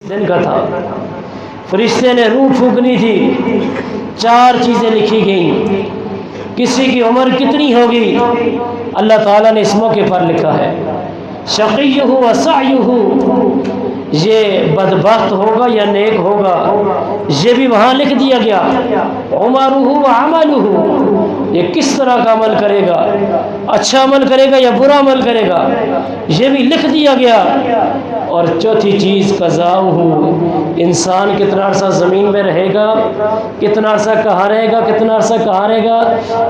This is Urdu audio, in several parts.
دن کا تھا، فرشتے نے روح پھونکنی تھی، 4 چیزیں لکھی گئیں۔ کسی کی عمر کتنی ہوگی اللہ تعالیٰ نے اس موقع پر لکھا ہے، شقیہ و سعیہ، یہ بدبخت ہوگا یا نیک ہوگا، یہ بھی وہاں لکھ دیا گیا۔ عمرہ و عملہ، یہ کس طرح کا عمل کرے گا، اچھا عمل کرے گا یا برا عمل کرے گا، یہ بھی لکھ دیا گیا۔ اور چوتھی چیز قضاؤہ، انسان کتنا عرصہ زمین میں رہے گا، کتنا عرصہ کہاں رہے گا، کتنا عرصہ کہاں رہے گا،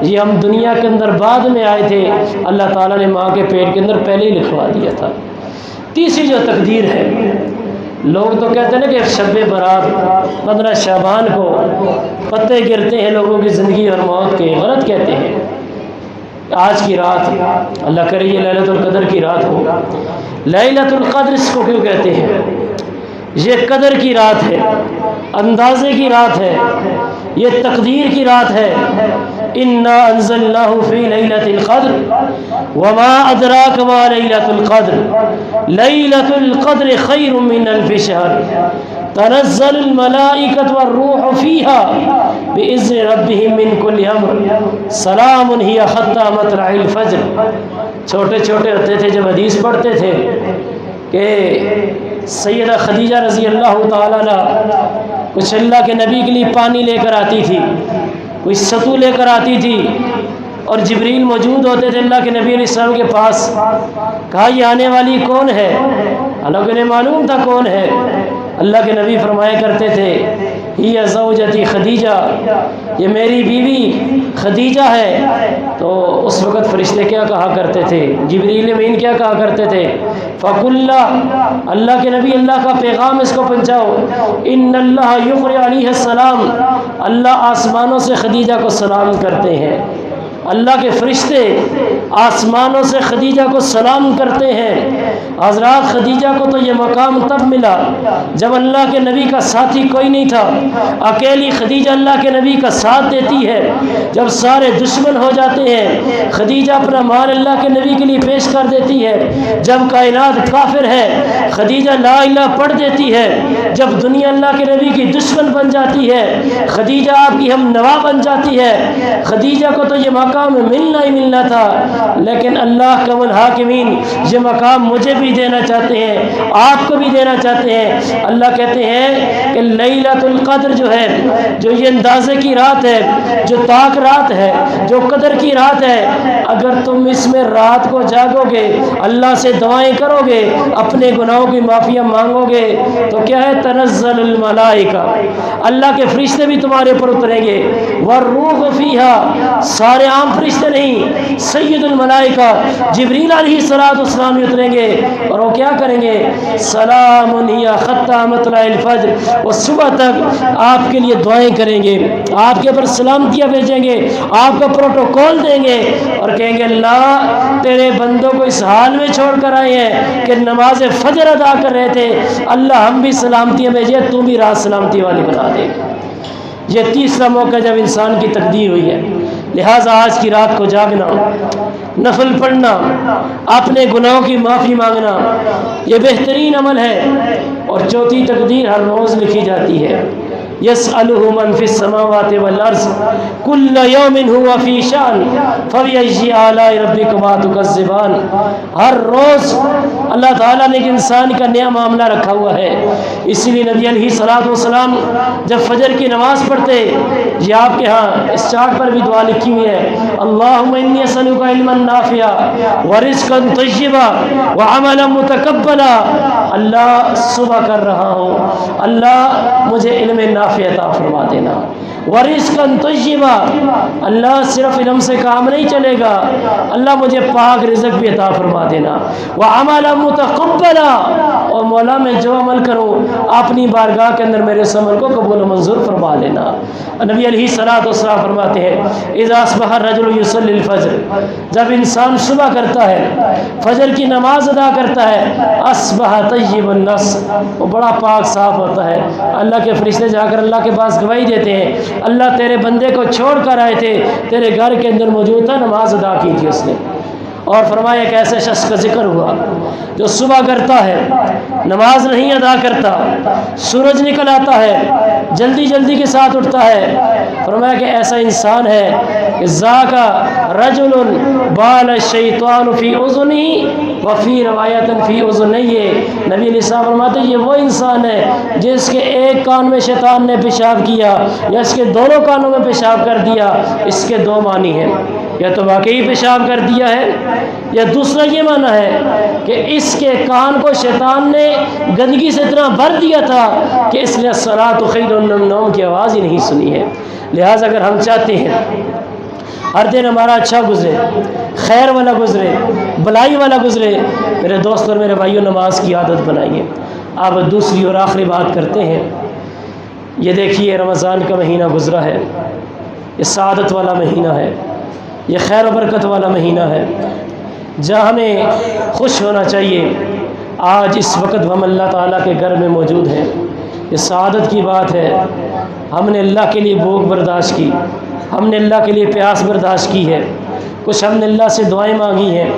یہ ہم دنیا کے اندر بعد میں آئے تھے، اللہ تعالیٰ نے ماں کے پیٹ کے اندر پہلے ہی لکھوا دیا تھا۔ تیسری جو تقدیر ہے، لوگ تو کہتے ہیں نا کہ شب برات 15 شعبان کو پتے گرتے ہیں لوگوں کی زندگی اور موت کے، غلط کہتے ہیں۔ آج کی رات اللہ کرے یہ لیلۃ القدر کی رات ہو۔ لیلۃ القدر اس کو کیوں کہتے ہیں؟ یہ قدر کی رات ہے، اندازے کی رات ہے، یہ تقدیر کی رات ہے۔ انا انزلناہ فی لیلۃ القدر وما ادراک ما لیلۃ القدر لیلۃ القدر خیر من الف شہر تنزل الملائکۃ والروح فیہا بإذن ربہم من کل امر سلام ہی حتی مطلع الفجر۔ چھوٹے چھوٹے ہوتے تھے جب حدیث پڑھتے تھے کہ سیدہ خدیجہ رضی اللہ تعالیٰ عنہ کچھ اللہ کے نبی کے لیے پانی لے کر آتی تھی، کوئی ستو لے کر آتی تھی، اور جبریل موجود ہوتے تھے اللہ کے نبی علیہ السلام کے پاس۔ کہا یہ آنے والی کون ہے؟ اللہ کو انہیں معلوم تھا کون ہے۔ اللہ کے نبی فرمایا کرتے تھے یہ زوجتی خدیجہ، یہ میری بیوی خدیجہ ہے۔ تو اس وقت فرشتے کیا کہا کرتے تھے، جبریل امین کیا کہا کرتے تھے، فَقُلْ اللہ کے نبی اللہ کا پیغام اس کو پہنچاؤ، ان اللہ یقرئ علیہ السلام، اللہ آسمانوں سے خدیجہ کو سلام کرتے ہیں۔ اللہ کے فرشتے آسمانوں سے خدیجہ کو سلام کرتے ہیں۔ حضرات خدیجہ کو تو یہ مقام تب ملا جب اللہ کے نبی کا ساتھی کوئی نہیں تھا، اکیلی خدیجہ اللہ کے نبی کا ساتھ دیتی ہے۔ جب سارے دشمن ہو جاتے ہیں خدیجہ اپنا مال اللہ کے نبی کے لیے پیش کر دیتی ہے۔ جب کائنات کافر ہے خدیجہ لا الہ پڑھ دیتی ہے۔ جب دنیا اللہ کے نبی کی دشمن بن جاتی ہے خدیجہ آپ کی ہم نوا بن جاتی ہے۔ خدیجہ کو تو یہ مقام ملنا ہی ملنا تھا، لیکن اللہ کا الحاکمین یہ مقام مجھے بھی دینا چاہتے ہیں، آپ کو بھی دینا چاہتے ہیں۔ اللہ کہتے ہیں کہ لیلۃ القدر جو ہے، جو یہ اندازے کی رات ہے، جو طاق رات ہے، جو قدر کی رات ہے، اگر تم اس میں رات کو جاگو گے، اللہ سے دعائیں کرو گے، اپنے گناہوں کی معافی مانگو گے، تو کیا ہے، تنزل الملائکہ، اللہ کے فرشتے بھی تمہارے پر اتریں گے، والروح فیہا، سارے عام فرشتے نہیں، سید الملائکہ جبریل علیہ السلام بھی اتریں گے، اور وہ کیا کریں گے، سلام ہی حتی مطلع الفجر، وہ صبح تک آپ کے لیے دعائیں کریں گے، آپ کے اوپر سلامتیاں بھیجیں گے، آپ کا پروٹوکول دیں گے، اور کہیں گے اللہ تیرے بندوں کو اس حال میں چھوڑ کر آئے ہیں کہ نماز فجر ادا کر رہے تھے، اللہ ہم بھی سلامتیاں بھیجے، تو بھی رات سلامتی والی بنا دے۔ یہ تیسرا موقع جب انسان کی تقدیر ہوئی ہے۔ لہٰذا آج کی رات کو جاگنا، نفل پڑھنا، اپنے گناہوں کی معافی مانگنا، یہ بہترین عمل ہے۔ اور چوتھی تقدیر ہر روز لکھی جاتی ہے، یسألہ من فی السماوات والارض کل یوم ہوا فی شأن فبأی آلاء ربکما تکذبان۔ ہر روز اللہ تعالیٰ نے ایک انسان کا نیا معاملہ رکھا ہوا ہے، اسی لیے نبی علیہ السلام جب فجر کی نماز پڑھتے، یہ آپ کے ہاں اس چارٹ پر بھی دعا لکھی ہوئی ہے، اللہم انی اسألک علما نافعا ورزقا طیبا وعملا متقبلا۔ اللہ صبح کر رہا ہوں، اللہ مجھے علم نافع عطا فرما دینا، ورزقا طیبا، اللہ صرف علم سے کام نہیں چلے گا، اللہ مجھے پاک رزق بھی عطا فرما دینا، وعملا متقبلا، اور مولا میں جو عمل کروں اپنی بارگاہ کے اندر میرے اس عمل کو قبول و منظور فرما لینا۔ نبی علیہ السلام فرماتے ہیں اذا اصبح الرجل یصلی الفجر، جب انسان صبح کرتا ہے، فجر کی نماز ادا کرتا ہے، اصبح طیب النفس، وہ بڑا پاک صاف ہوتا ہے۔ اللہ کے فرشتے جا کر اللہ کے پاس گواہی دیتے ہیں، اللہ تیرے بندے کو چھوڑ کر آئے تھے، تیرے گھر کے اندر موجود تھا، نماز ادا کی تھی اس نے۔ اور فرمایا کہ ایسے شخص کا ذکر ہوا جو صبح کرتا ہے نماز نہیں ادا کرتا، سورج نکل آتا ہے جلدی جلدی کے ساتھ اٹھتا ہے، فرمایا کہ ایسا انسان ہے کہ ذاکا رجل بال الشیطان فی اذنہ وفی روایت فی اذنیہ، نبی علیہ السلام فرماتے ہیں یہ وہ انسان ہے جس کے ایک کان میں شیطان نے پیشاب کیا یا اس کے دونوں کانوں میں پیشاب کر دیا۔ اس کے دو معنی ہیں، یا تو واقعی پیشاب کر دیا ہے، یا دوسرا یہ معنی ہے کہ اس کے کان کو شیطان نے گندگی سے اتنا بھر دیا تھا کہ اس لیے الصلاۃ خیر من النوم کی آواز ہی نہیں سنی ہے۔ لہٰذا اگر ہم چاہتے ہیں ہر دن ہمارا اچھا گزرے، خیر والا گزرے، بلائی والا گزرے، میرے دوست اور میرے بھائیوں نماز کی عادت بنائیے۔ اب دوسری اور آخری بات کرتے ہیں، یہ دیکھیے رمضان کا مہینہ گزرا ہے، یہ سعادت والا مہینہ ہے، یہ خیر و برکت والا مہینہ ہے، جہاں ہمیں خوش ہونا چاہیے۔ آج اس وقت ہم اللہ تعالیٰ کے گھر میں موجود ہیں، یہ سعادت کی بات ہے۔ ہم نے اللہ کے لیے بھوک برداشت کی، ہم نے اللہ کے لیے پیاس برداشت کی ہے، کچھ ہم نے اللہ سے دعائیں مانگی ہیں۔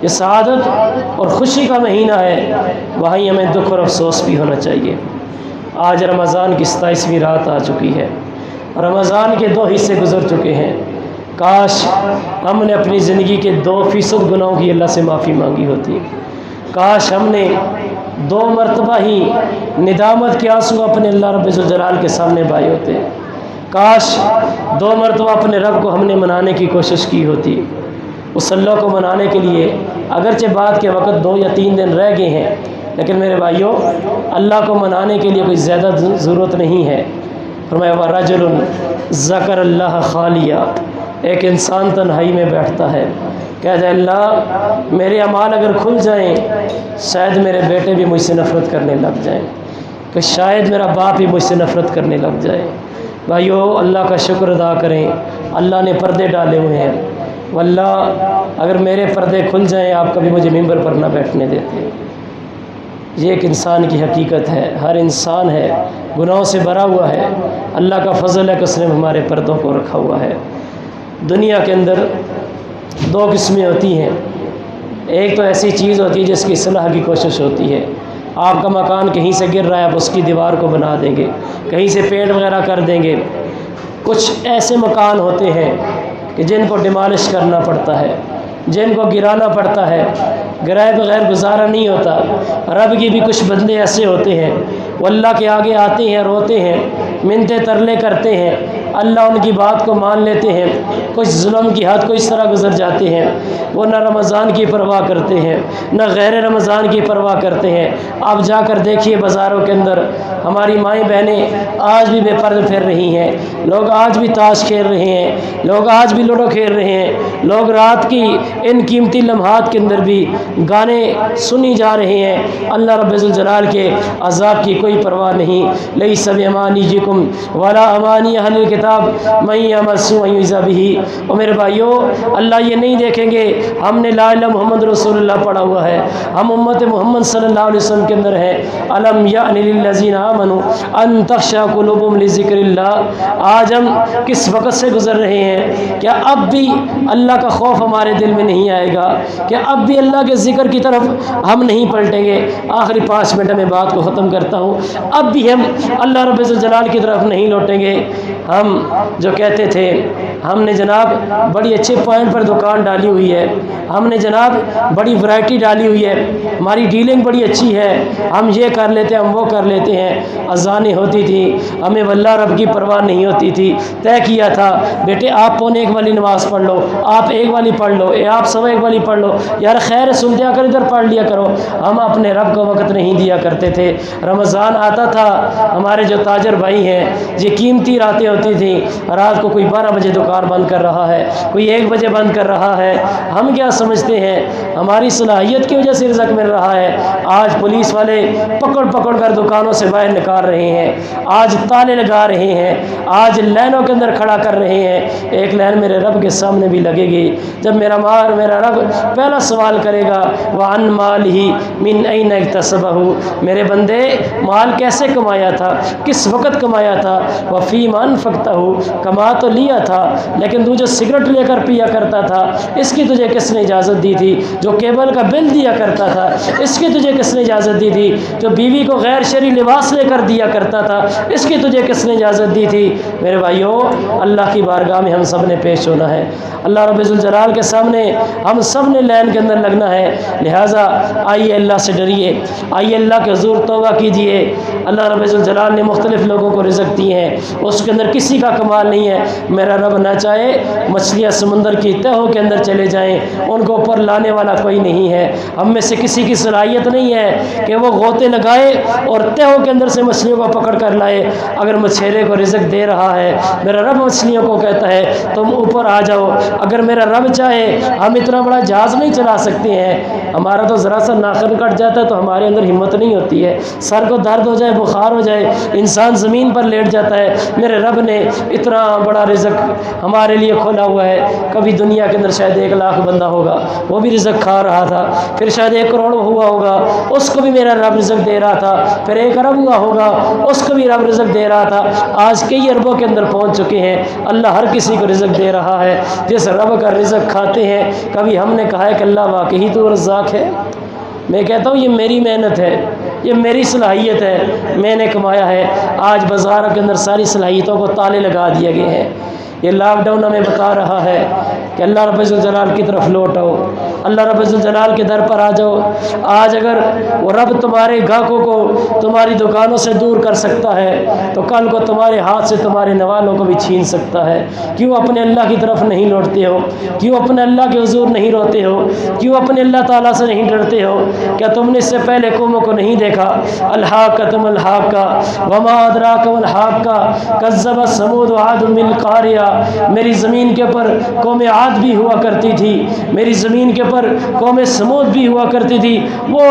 یہ سعادت اور خوشی کا مہینہ ہے، وہیں ہمیں دکھ اور افسوس بھی ہونا چاہیے۔ آج رمضان کی 27ویں رات آ چکی ہے، رمضان کے 2 حصے گزر چکے ہیں۔ کاش ہم نے اپنی زندگی کے 2% گناہوں کی اللہ سے معافی مانگی ہوتی، کاش ہم نے 2 مرتبہ ہی ندامت کے آنسو اپنے اللہ رب الجلال کے سامنے بہائے ہوتے، کاش 2 مرتبہ اپنے رب کو ہم نے منانے کی کوشش کی ہوتی۔ اس اللہ کو منانے کے لیے اگرچہ بعد کے وقت 2 یا 3 دن رہ گئے ہیں، لیکن میرے بھائیوں اللہ کو منانے کے لیے کوئی زیادہ ضرورت نہیں ہے۔ فرمایا وَرَجُلٌ ذَكَرَ اللَّهَ خَالِيًا، ایک انسان تنہائی میں بیٹھتا ہے، کہتا ہے اللہ میرے اعمال اگر کھل جائیں شاید میرے بیٹے بھی مجھ سے نفرت کرنے لگ جائیں، کہ شاید میرا باپ بھی مجھ سے نفرت کرنے لگ جائے۔ بھائیو اللہ کا شکر ادا کریں، اللہ نے پردے ڈالے ہوئے ہیں، واللہ اگر میرے پردے کھل جائیں آپ کبھی مجھے ممبر پر نہ بیٹھنے دیتے۔ یہ ایک انسان کی حقیقت ہے، ہر انسان ہے گناہوں سے بھرا ہوا ہے، اللہ کا فضل ہے کہ اس نے ہمارے پردوں کو رکھا ہوا ہے۔ دنیا کے اندر 2 قسمیں ہوتی ہیں، ایک تو ایسی چیز ہوتی ہے جس کی اصلاح کی کوشش ہوتی ہے، آپ کا مکان کہیں سے گر رہا ہے آپ اس کی دیوار کو بنا دیں گے، کہیں سے پینٹ وغیرہ کر دیں گے۔ کچھ ایسے مکان ہوتے ہیں کہ جن کو ڈیمالش کرنا پڑتا ہے، جن کو گرانا پڑتا ہے، گرائے بغیر گزارا نہیں ہوتا۔ رب کی بھی کچھ بندے ایسے ہوتے ہیں وہ اللہ کے آگے آتے ہیں، روتے ہیں، منتیں ترلے کرتے ہیں، اللہ ان کی بات کو مان لیتے ہیں، کچھ ظلم کی حد کو اس طرح گزر جاتے ہیں، وہ نہ رمضان کی پرواہ کرتے ہیں نہ غیر رمضان کی پرواہ کرتے ہیں۔ آپ جا کر دیکھیے بازاروں کے اندر ہماری مائیں بہنیں آج بھی بے پردہ پھر رہی ہیں، لوگ آج بھی تاش کھیل رہے ہیں، لوگ آج بھی لوڈو کھیل رہے ہیں، لوگ رات کی ان قیمتی لمحات کے اندر بھی گانے سنی جا رہے ہیں۔ اللہ رب الجلال کے عذاب کی کوئی پرواہ نہیں۔ لیس بامانیکم ولا امانی اہل الکتاب من یعمل سوءا یجزا بہ۔ اور میرے بھائیو اللہ یہ نہیں دیکھیں گے ہم نے لا الہ محمد رسول اللہ پڑھا ہوا ہے، ہم امت محمد صلی اللہ علیہ وسلم کے اندر ہیں۔ الم یعن للذین آمنوا ان تخشع قلوبهم لذکر اللہ۔ آج ہم کس وقت سے گزر رہے ہیں، کیا اب بھی اللہ کا خوف ہمارے دل میں نہیں آئے گا؟ کیا اب بھی اللہ کے ذکر کی طرف ہم نہیں پلٹیں گے؟ آخری 5 منٹ میں بات کو ختم کرتا ہوں، اب بھی ہم اللہ رب الجلال کی طرف نہیں لوٹیں گے؟ ہم جو کہتے تھے ہم نے جناب بڑی اچھے پوائنٹ پر دکان ڈالی ہوئی ہے، ہم نے جناب بڑی ورائٹی ڈالی ہوئی ہے، ہماری ڈیلنگ بڑی اچھی ہے، ہم یہ کر لیتے ہیں ہم وہ کر لیتے ہیں، اذانیں ہوتی تھی ہمیں واللہ رب کی پرواہ نہیں ہوتی تھی، طے کیا تھا بیٹے آپ 1:15 والی نماز پڑھ لو، آپ 1 والی پڑھ لو، آپ 1:15 والی پڑھ لو، یار خیر سنتے کر ادھر پڑھ لیا کرو۔ ہم اپنے رب کو وقت نہیں دیا کرتے تھے۔ رمضان آتا تھا ہمارے جو تاجر بھائی ہیں یہ قیمتی راتیں ہوتی تھیں، رات کو کوئی 12 بجے دکان بند کر رہا ہے، کوئی 1 بجے بند کر رہا ہے، ہم کیا سمجھتے ہیں ہماری صلاحیت کی وجہ سے رزق مل رہا ہے؟ آج پولیس والے پکڑ پکڑ کر دکانوں سے باہر نکال رہے ہیں، آج تالے لگا رہے ہیں، آج لائنوں کے اندر کھڑا کر رہے ہیں۔ ایک لائن میرے رب کے سامنے بھی لگے گی جب میرا رب پہلا سوال کرے گا وَعَنْ مَالِهِ مِنْ أَيْنَ اكْتَسَبَهُ، میرے بندے مال کیسے کمایا تھا، کس وقت کمایا تھا، وَفِيمَ أَنفَقْتَهُ، کما تو لیا تھا لیکن تو جو سگریٹ لے کر پیا کرتا تھا اس کی تجھے کس نے اجازت دی تھی؟ جو کیبل کا بل دیا کرتا تھا اس کی تجھے کس نے اجازت دی تھی؟ جو بیوی کو غیر شرعی لباس لے کر دیا کرتا تھا اس کی تجھے کس نے اجازت دی تھی؟ میرے بھائیوں، اللہ کی بارگاہ میں ہم سب نے پیش ہونا ہے، اللہ رب ذوالجلال کے سامنے ہم سب نے لائن کے اندر لگنا ہے۔ لہٰذا آئیے اللہ سے ڈریے، آئیے اللہ کے حضور توبہ کیجیے۔ اللہ رب ذوالجلال نے مختلف لوگوں کو رزق دیے ہیں، اس کے اندر کسی کا کمال نہیں ہے۔ میرا رب نہ چاہے مچھلیاں سمندر کی تہوں کے اندر چلے جائیں، ان کو اوپر لانے والا کوئی نہیں ہے۔ ہم میں سے کسی کی صلاحیت نہیں ہے کہ وہ غوطے لگائے اور تہوں کے اندر سے مچھلیوں کو پکڑ کر لائے۔ اگر مچھیرے کو رزق دے رہا ہے، میرا رب مچھلیوں کو کہتا ہے تم اوپر آ جاؤ۔ اگر میرا رب چاہے ہم اتنا بڑا جہاز نہیں چلا سکتے ہیں، ہمارا تو ذرا سا ناخن کٹ جاتا ہے تو ہمارے اندر ہمت نہیں ہوتی ہے، سر کو درد ہو جائے، بخار ہو جائے، انسان زمین پر لیٹ جاتا ہے۔ میرے رب نے اتنا بڑا رزق ہمارے لیے کھولا ہوا ہے۔ کبھی دنیا کے اندر شاید 1 لاکھ بندہ ہوگا، وہ بھی رزق کھا رہا تھا، پھر شاید 1 کروڑ ہوا ہوگا، اس کو بھی میرا رب رزق دے رہا تھا، پھر 1 ارب ہوا ہوگا، اس کو بھی رب رزق دے رہا تھا۔ آج کئی اربوں کے اندر پہنچ چکے ہیں۔ اللہ ہر کسی کو رزق دے رہا ہے۔ جس رب کا رزق کھاتے ہیں، کبھی ہم نے کہا ہے کہ اللہ واقعی تو رزاق ہے؟ میں کہتا ہوں یہ میری محنت ہے، یہ میری صلاحیت ہے، میں نے کمایا ہے۔ آج بازار کے اندر ساری صلاحیتوں کو تالے لگا دیے گئے ہیں۔ یہ لاک ڈاؤن ہمیں بتا رہا ہے کہ اللہ رب ذوالجلال کی طرف لوٹ آؤ، اللہ رب ذوالجلال کے در پر آ جاؤ۔ آج اگر وہ رب تمہارے گاہکوں کو تمہاری دکانوں سے دور کر سکتا ہے تو کل کو تمہارے ہاتھ سے تمہارے نوالوں کو بھی چھین سکتا ہے۔ کیوں اپنے اللہ کی طرف نہیں لوٹتے ہو؟ کیوں اپنے اللہ کے حضور نہیں روتے ہو؟ کیوں اپنے اللہ تعالیٰ سے نہیں ڈرتے ہو؟ کیا تم نے اس سے پہلے قوموں کو نہیں دیکھا؟ الحاقۃ ما الحاقہ وما ادراک ما الحاقہ کذبت ثمود وعاد بالقاریہ۔ میری زمین کے پر قوم عاد بھی ہوا کرتی تھی، میری زمین کے پر قوم سمود بھی ہوا کرتی تھی۔ وہ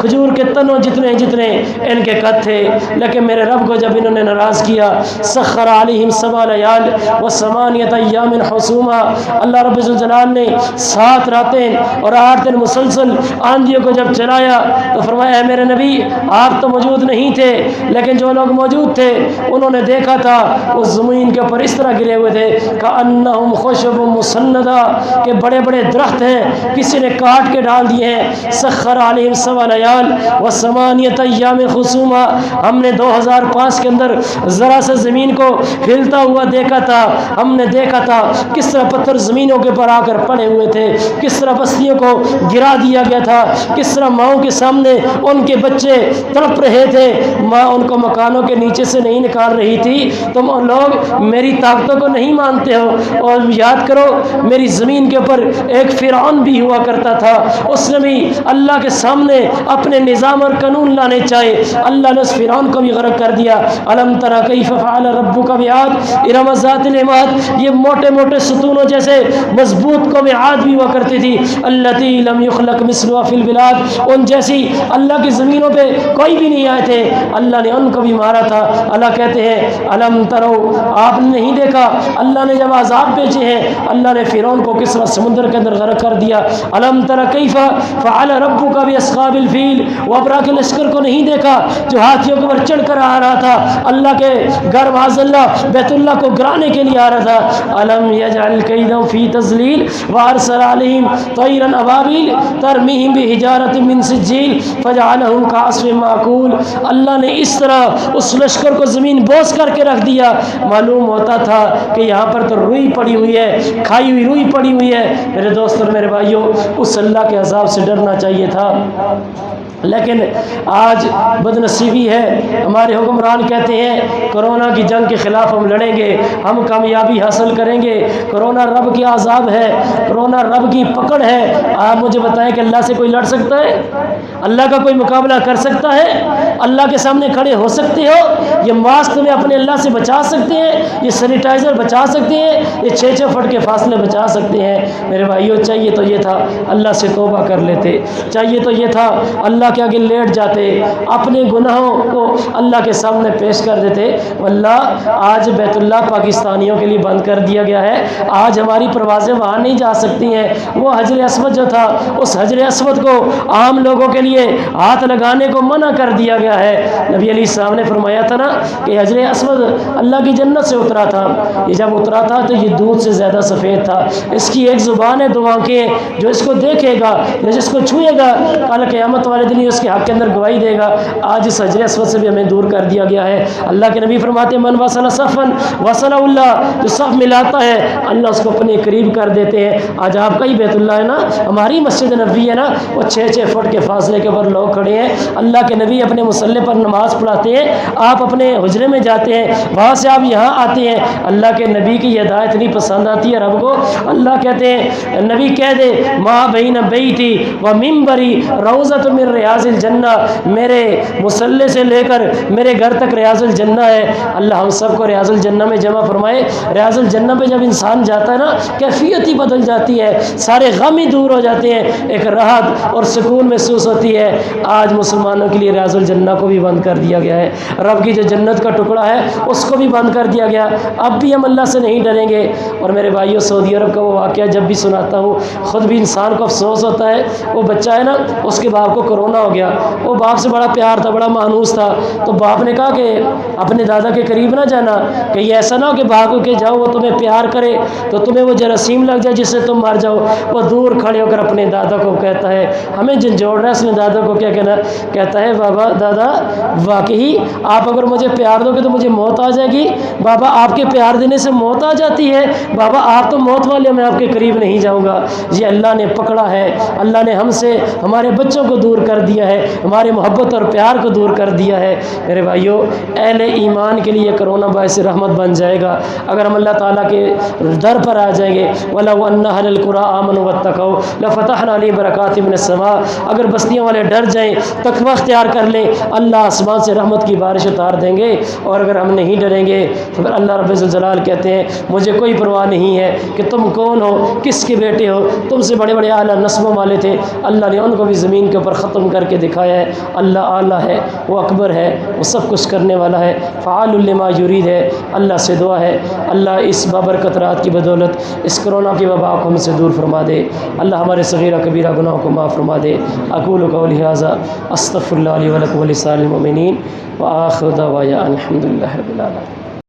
کھجور کے تنوں جتنے جتنے ان کے قد تھے، لیکن میرے رب کو جب انہوں نے ناراض کیا، سخر علیہم 7 لیال و8 ایام حسوما، اللہ رب ذوالجلال نے 7 راتیں اور 8 دن مسلسل آندھیوں کو جب چلایا تو فرمایا ہے میرے نبی آپ تو موجود نہیں تھے، لیکن جو لوگ موجود تھے انہوں نے دیکھا تھا اس زمین کے اوپر اس طرح گرے ہوئے تھے کأنہم خشب مسندہ، کہ بڑے بڑے درخت ہیں کسی نے کاٹ کے ڈال دیے ہیں۔ سخر علیہم 7 لیال و8 ایام حسوما، ہم نے 2005 کے اندر ذرا سے زمین کو ہلتا ہوا دیکھا تھا، ہم نے دیکھا تھا کس طرح پتھر زمینوں کے پر آ کر پڑے ہوئے تھے، کس طرح بستیوں کو گرا دیا گیا تھا، کس طرح ماؤں کے سامنے ان کے بچے تڑپ رہے تھے، ماں ان کو مکانوں کے نیچے سے نہیں نکال رہی تھی۔ تم لوگ میری طاقتوں کو نہیں مانتے ہو۔ اور یاد کرو میری زمین کے اوپر ایک فرعون بھی ہوا کرتا تھا، اس نے بھی اللہ کے سامنے اپنے نظام اور قانون لانے چاہے، اللہ نے اس فرعون کو بھی غرق کر دیا۔ الم تر کیف فعل ربک بعاد ارم ذات العماد، یہ موٹے موٹے ستونوں جیسے مضبوط قوم عاد بھی ہوا کرتی تھی، التی لم یخلق مثلها فی البلاد، ان جیسی اللہ کی زمینوں پہ کوئی بھی نہیں آئے تھے، اللہ نے ان کو بھی مارا تھا۔ اللہ کہتے ہیں الم ترو، آپ نے نہیں دیکھا اللہ نے جب عذاب بھیجے ہیں، اللہ نے فرعون کو کس طرح سمندر کے اندر غرق کر دیا۔ الم تر کیف فعل ربک باصحاب الفیل، وہ ابرا کے لشکر کو نہیں دیکھا جو ہاتھیوں کے اوپر چڑھ کر آ رہا تھا، اللہ کے گھر معاذ اللہ بیت اللہ کو گرانے کے لیے آ رہا تھا۔ الم یجعل کیدہم فی تضلیل وارسل علیہم طیرا ابابیل ترمیہم بحجارۃ من سجیل فجعلہم کعصف مأکول، اللہ نے اس طرح اس لشکر کو زمین بوس کر کے رکھ دیا، معلوم ہوتا تھا کہ یہاں پر تو روئی پڑی ہوئی ہے، کھائی ہوئی روئی پڑی ہوئی ہے۔ میرے دوست اور میرے بھائیوں، اس اللہ کے عذاب سے ڈرنا چاہیے تھا، لیکن آج بدنصیبی ہے ہمارے حکمران کہتے ہیں کرونا کی جنگ کے خلاف ہم لڑیں گے، ہم کامیابی حاصل کریں گے۔ کرونا رب کی عذاب ہے، کرونا رب کی پکڑ ہے۔ آپ مجھے بتائیں کہ اللہ سے کوئی لڑ سکتا ہے؟ اللہ کا کوئی مقابلہ کر سکتا ہے؟ اللہ کے سامنے کھڑے ہو سکتے ہو؟ یہ ماسک تمہیں اپنے اللہ سے بچا سکتے ہیں؟ یہ سینیٹائزر بچا سکتے ہیں؟ یہ 6 فٹ کے فاصلے بچا سکتے ہیں؟ میرے بھائیوں، چاہیے تو یہ تھا اللہ سے توبہ کر لیتے، چاہیے تو یہ تھا اللہ کے آگے لیٹ جاتے، اپنے گناہوں کو اللہ کے سامنے پیش کر دیتے۔ واللہ آج بیت اللہ پاکستانیوں کے لیے بند کر دیا گیا ہے، آج ہماری پروازیں وہاں نہیں جا سکتی ہیں۔ وہ حجر اسود جو تھا، اس حجر اسود کو عام لوگوں کے لیے لیے ہاتھ لگانے کو منع کر دیا گیا ہے۔ نبی علیہ السلام نے فرمایا تھا نا کہ حجر اسود اللہ کی جنت سے اترا تھا، یہ جب اترا تھا تو یہ دودھ سے زیادہ سفید تھا، اس کی ایک زبان ہے، دو آنکھیں ہیں، جو اس کو دیکھے گا یا جس کو چھوئے گا کل قیامت والے دن اس کے حق کے اندر گواہی دے گا۔ آج اس حجر اسود سے بھی ہمیں دور کر دیا گیا ہے۔ اللہ کے نبی فرماتے ہیں من وصل صفا وصل اللہ، جو صف ملاتا ہے اللہ اس کو اپنے قریب کر دیتے ہیں۔ آج آپ کا ہی بیت اللہ ہے نا، ہماری مسجد نبوی ہے نا، وہ 6-6 فٹ کے فاصلے کے اوپر لوگ کھڑے ہیں، اللہ کے نبی اپنے مصلی پر نماز پڑھاتے ہیں، آپ اپنے حجرے میں جاتے ہیں، وہاں سے آپ یہاں آتے ہیں۔ اللہ کے نبی کی یہ ہدایت اتنی پسند آتی ہے رب کو، اللہ کہتے ہیں نبی کہہ دے ما بین بیتی و منبری روضۃ من ریاض الجنہ، میرے مصلی سے لے کر میرے گھر تک ریاض الجنہ ہے۔ اللہ ہم سب کو ریاض الجنہ میں جمع فرمائے۔ ریاض الجنہ پہ جب انسان جاتا ہے نا، کیفیت ہی بدل جاتی ہے، سارے غم ہی دور ہو جاتے ہیں، ایک راحت اور سکون محسوس ہوتی ہے۔ آج مسلمانوں کے لیے ریاض الجنہ کو بھی بند کر دیا گیا ہے، رب کی جو جنت کا ٹکڑا ہے اس کو بھی بند کر دیا گیا۔ اب بھی ہم اللہ سے نہیں ڈریں گے۔ اور میرے بھائیوں، سعودی عرب کا وہ واقعہ جب بھی سناتا ہوں خود بھی انسان کو افسوس ہوتا ہے۔ وہ بچہ ہے نا، اس کے باپ کو کرونا ہو گیا، وہ باپ سے بڑا پیار تھا، بڑا مانوس تھا، تو باپ نے کہا کہ اپنے دادا کے قریب نہ جانا، کہیں ایسا نہ ہو کہ بھاگ کے جاؤ وہ تمہیں پیار کرے تو تمہیں وہ جراثیم لگ جائے جس سے تم مر جاؤ۔ وہ دور کھڑے ہو کر اپنے دادا کو کہتا ہے، ہمیں جھنجھوڑ رہا ہے اس نے دادا کو کیا کہنا، کہتا ہے بابا دادا واقعی آپ اگر مجھے پیار دو گے تو مجھے موت آ جائے گی، بابا آپ کے پیار دینے سے موت آ جاتی ہے، بابا آپ تو موت والے، میں آپ کے قریب نہیں جاؤں گا۔ یہ اللہ نے پکڑا ہے، اللہ نے ہم سے ہمارے بچوں کو دور کر دیا ہے، ہمارے محبت اور پیار کو دور کر دیا ہے۔ میرے بھائیوں، اہل ایمان کے لیے کرونا باعث رحمت بن جائے گا اگر ہم اللہ تعالیٰ کے در پر آ جائیں گے۔ وَلَوْ أَنَّ أَهْلَ الْقُرَىٰ آمَنُوا وَاتَّقَوْا لَفَتَحْنَا عَلَيْهِمْ بَرَكَاتٍ مِّنَ السَّمَاءِ، اگر بستیوں والے ڈر جائیں، تقویٰ اختیار کر لیں، اللہ آسمان سے رحمت کی بارش اتار دیں گے۔ اور اگر ہم نہیں ڈریں گے تو پھر اللہ رب الجلال کہتے ہیں مجھے کوئی پرواہ نہیں ہے کہ تم کون ہو، کس کے بیٹے ہو، تم سے بڑے بڑے اعلیٰ نسبوں والے تھے، اللہ نے ان کو بھی زمین کے اوپر ختم کر کے دکھایا ہے۔ اللہ اعلیٰ ہے، وہ اکبر ہے، وہ سب کچھ کرنے والا ہے، فعال لما یرید ہے۔ اللہ سے دعا ہے اللہ اس بابرکت رات کی بدولت اس کرونا کی وبا کو ہم سے دور فرما دے، اللہ ہمارے صغیرہ کبیرہ گناہوں کو معاف فرما دے۔ اقول قولی ھذا استغفر اللہ لی ولکم ولسائر المؤمنین وآخر دعوانا الحمد للہ رب العالمین۔